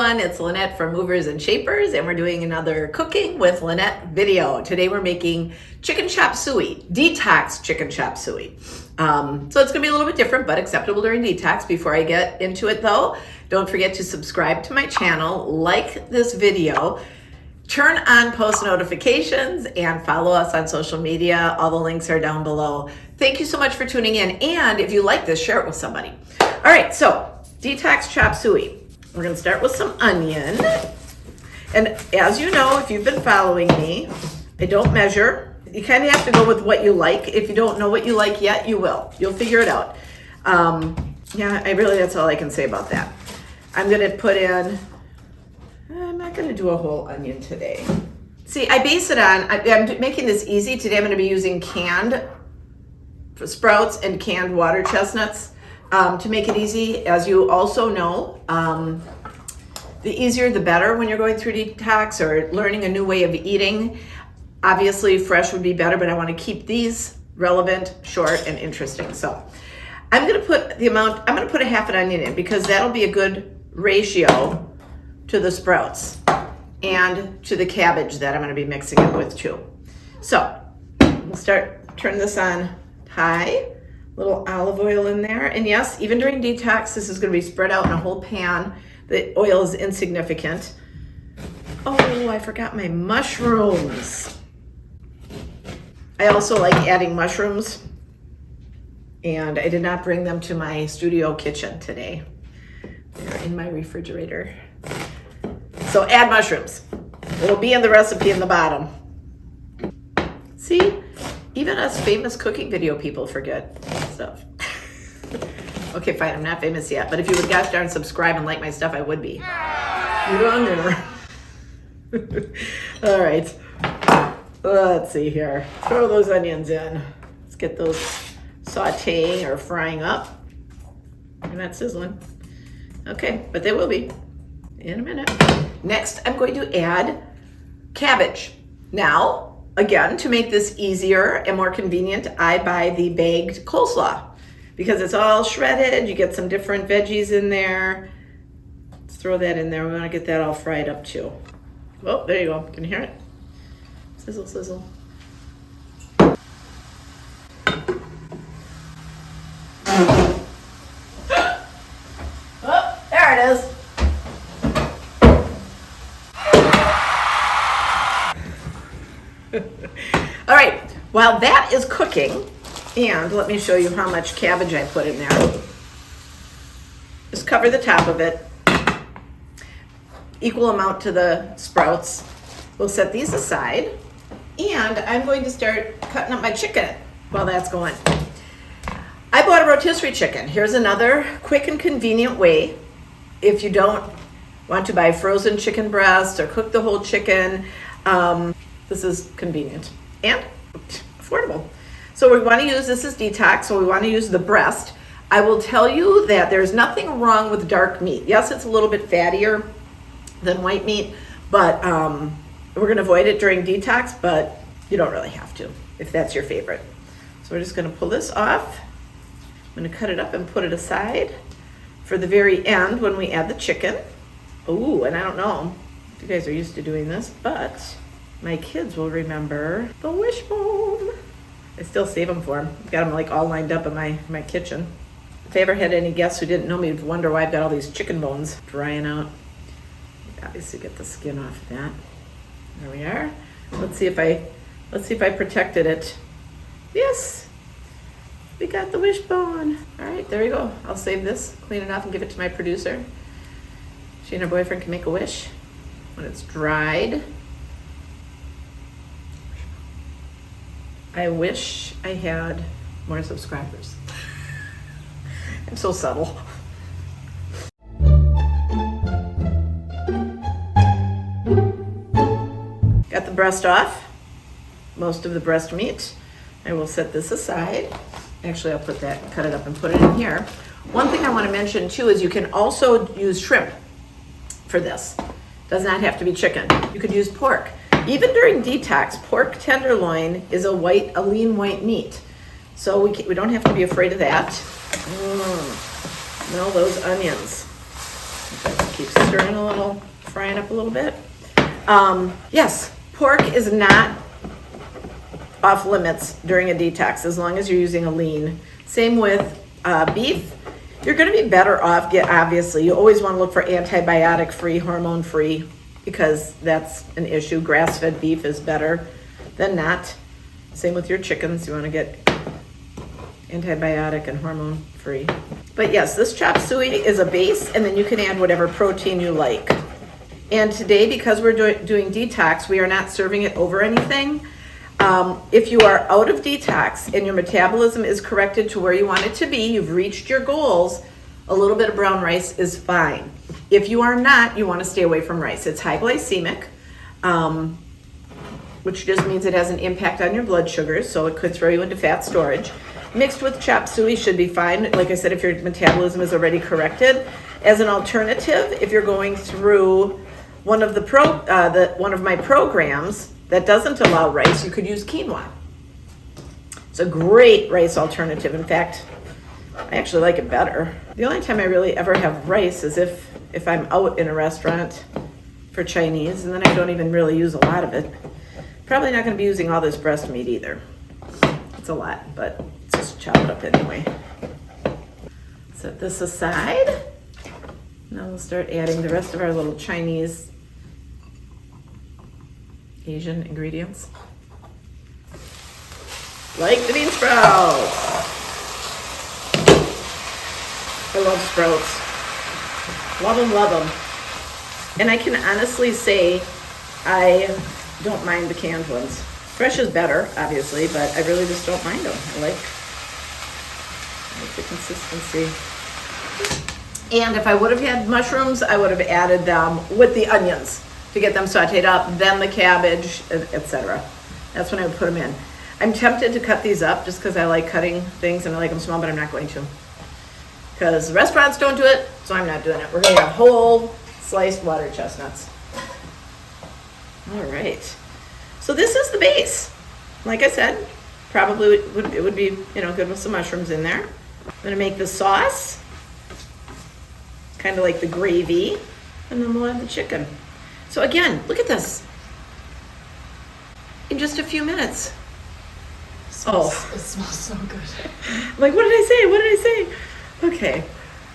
everyone, it's Lynette from Movers and Shapers, and we're doing another Cooking with Lynette video. Today we're making chicken chop suey, detox chicken chop suey. So it's gonna be a little bit different, but acceptable during detox. Before I get into it though, don't forget to subscribe to my channel, like this video, turn on post notifications, and follow us on social media. All the links are down below. Thank you so much for tuning in, and if you like this, share it with somebody. All right, so detox chop suey. We're gonna start with some onion. And as you know, if you've been following me, I don't measure. You kind of have to go with what you like. If you don't know what you like yet, you will. You'll figure it out. Yeah, that's all I can say about that. I'm gonna put in, I'm not gonna do a whole onion today. See, I base it on, I'm making this easy. Today I'm gonna be using canned sprouts and canned water chestnuts. To make it easy, as you also know, the easier the better when you're going through detox or learning a new way of eating. Obviously, fresh would be better, but I want to keep these relevant, short, and interesting. So I'm going to put I'm going to put a half an onion in because that'll be a good ratio to the sprouts and to the cabbage that I'm going to be mixing it with too. So we'll turn this on high. Little olive oil in there. And yes, even during detox, this is going to be spread out in a whole pan. The oil is insignificant. Oh, I forgot my mushrooms. I also like adding mushrooms, and I did not bring them to my studio kitchen today. They're in my refrigerator. So add mushrooms. It'll be in the recipe in the bottom. See? Even us famous cooking video people forget stuff. Okay, fine, I'm not famous yet, but if you would gosh darn subscribe and like my stuff, I would be. You're on there. All right, let's see here. Throw those onions in. Let's get those sauteing or frying up. They're not sizzling. Okay, but they will be in a minute. Next, I'm going to add cabbage. Now, again, to make this easier and more convenient, I buy the bagged coleslaw because it's all shredded. You get some different veggies in there. Let's throw that in there. We want to get that all fried up too. Oh, there you go. Can you hear it? Sizzle, sizzle. Oh, there it is. All right, while that is cooking, and let me show you how much cabbage I put in there. Just cover the top of it. Equal amount to the sprouts. We'll set these aside, and I'm going to start cutting up my chicken while that's going. I bought a rotisserie chicken. Here's another quick and convenient way. If you don't want to buy frozen chicken breast or cook the whole chicken, this is convenient and affordable. So we want to use, this is detox, so we want to use the breast. I will tell you that there's nothing wrong with dark meat. Yes, it's a little bit fattier than white meat, but we're going to avoid it during detox, but you don't really have to if that's your favorite. So we're just going to pull this off. I'm going to cut it up and put it aside for the very end when we add the chicken. Ooh, and I don't know if you guys are used to doing this, but my kids will remember the wishbone. I still save them for them. I've got them like all lined up in my kitchen. If I ever had any guests who didn't know me, would wonder why I've got all these chicken bones drying out. Obviously get the skin off of that. There we are. Let's see if I protected it. Yes, we got the wishbone. All right, there we go. I'll save this, clean it off, and give it to my producer. She and her boyfriend can make a wish when it's dried. I wish I had more subscribers. I'm so subtle. Got the breast off, most of the breast meat. I will set this aside. Actually, I'll cut it up and put it in here. One thing I want to mention too is you can also use shrimp for this. Does not have to be chicken. You could use pork. Even during detox, pork tenderloin is a lean white meat. So we don't have to be afraid of that. Smell those onions. Keep stirring a little, frying up a little bit. Yes, pork is not off limits during a detox as long as you're using a lean. Same with beef. You're going to be better off, obviously. You always want to look for antibiotic-free, hormone-free, because that's an issue. Grass-fed beef is better than not. Same with your chickens. You want to get antibiotic and hormone-free. But yes, this chop suey is a base, and then you can add whatever protein you like. And today, because we're doing detox, we are not serving it over anything. If you are out of detox and your metabolism is corrected to where you want it to be, you've reached your goals, a little bit of brown rice is fine. If you are not, you want to stay away from rice. It's high glycemic, which just means it has an impact on your blood sugars, so it could throw you into fat storage. Mixed with chop suey should be fine. Like I said, if your metabolism is already corrected. As an alternative, if you're going through one of my programs that doesn't allow rice, you could use quinoa. It's a great rice alternative. In fact, I actually like it better. The only time I really ever have rice is if I'm out in a restaurant for Chinese, and then I don't even really use a lot of it. Probably not going to be using all this breast meat either. It's a lot, but just chop it up anyway. Set this aside. Now we'll start adding the rest of our little Chinese Asian ingredients. Like the bean sprouts. I love sprouts. Love them, love them. And I can honestly say I don't mind the canned ones. Fresh is better, obviously, but I really just don't mind them. I like the consistency. And if I would have had mushrooms, I would have added them with the onions to get them sauteed up, then the cabbage, etc. That's when I would put them in. I'm tempted to cut these up just because I like cutting things and I like them small, but I'm not going to. Because restaurants don't do it, so I'm not doing it. We're going to have whole sliced water chestnuts. All right. So this is the base. Like I said, probably it would be good with some mushrooms in there. I'm going to make the sauce, kind of like the gravy, and then we'll add the chicken. So again, look at this. In just a few minutes. It smells so good. Like, what did I say? What did I say? Okay,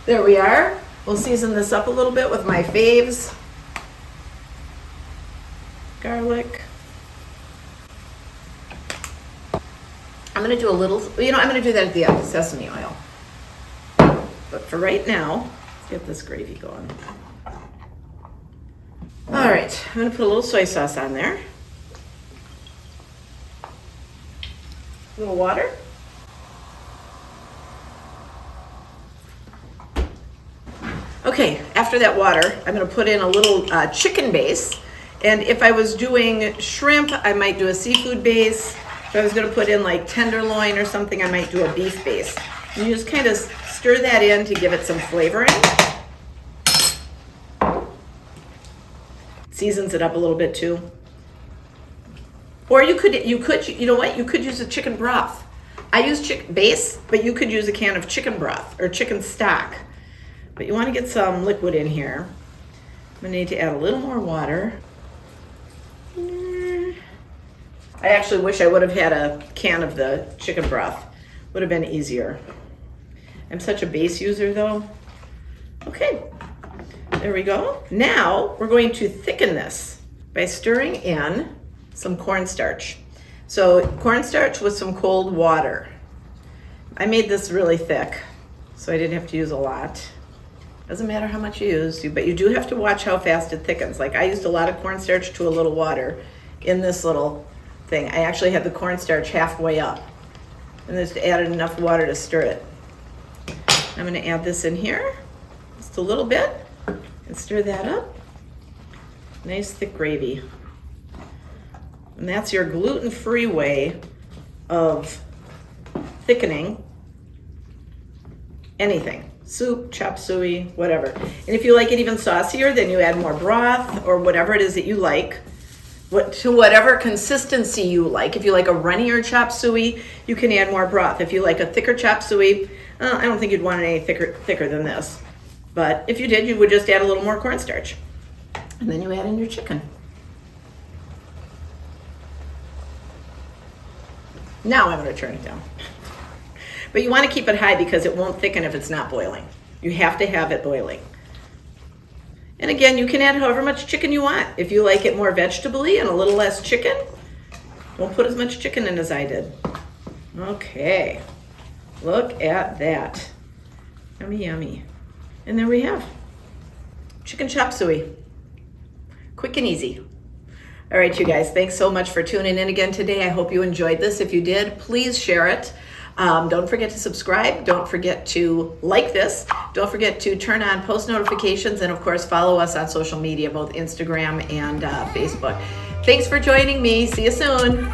there we are. We'll season this up a little bit with my faves. Garlic. I'm going to do a little, I'm going to do that at the end, sesame oil. But for right now, let's get this gravy going. All right, I'm going to put a little soy sauce on there. A little water. Okay, after that water, I'm going to put in a little chicken base. And if I was doing shrimp, I might do a seafood base. If I was going to put in like tenderloin or something, I might do a beef base. And you just kind of stir that in to give it some flavoring. Seasons it up a little bit too. Or you could use a chicken broth. I use chicken base, but you could use a can of chicken broth or chicken stock. But you want to get some liquid in here. I'm going to need to add a little more water. I actually wish I would have had a can of the chicken broth. Would have been easier. I'm such a base user though. Okay, there we go. Now we're going to thicken this by stirring in some cornstarch. So cornstarch with some cold water. I made this really thick, so I didn't have to use a lot. Doesn't matter how much you use, but you do have to watch how fast it thickens. Like I used a lot of cornstarch to a little water in this little thing. I actually had the cornstarch halfway up and just added enough water to stir it. I'm going to add this in here just a little bit and stir that up. Nice thick gravy. And that's your gluten-free way of thickening anything. Soup, chop suey, whatever. And if you like it even saucier, then you add more broth or whatever it is that you like. To whatever consistency you like. If you like a runnier chop suey, you can add more broth. If you like a thicker chop suey, I don't think you'd want it any thicker than this. But if you did, you would just add a little more cornstarch. And then you add in your chicken. Now I'm going to turn it down. But you want to keep it high because it won't thicken if it's not boiling. You have to have it boiling. And again, you can add however much chicken you want. If you like it more vegetable-y and a little less chicken, don't put as much chicken in as I did. Okay, look at that. Yummy, yummy. And there we have chicken chop suey. Quick and easy. All right, you guys, thanks so much for tuning in again today. I hope you enjoyed this. If you did, please share it. Don't forget to subscribe. Don't forget to like this. Don't forget to turn on post notifications. And of course, follow us on social media, both Instagram and Facebook. Thanks for joining me. See you soon.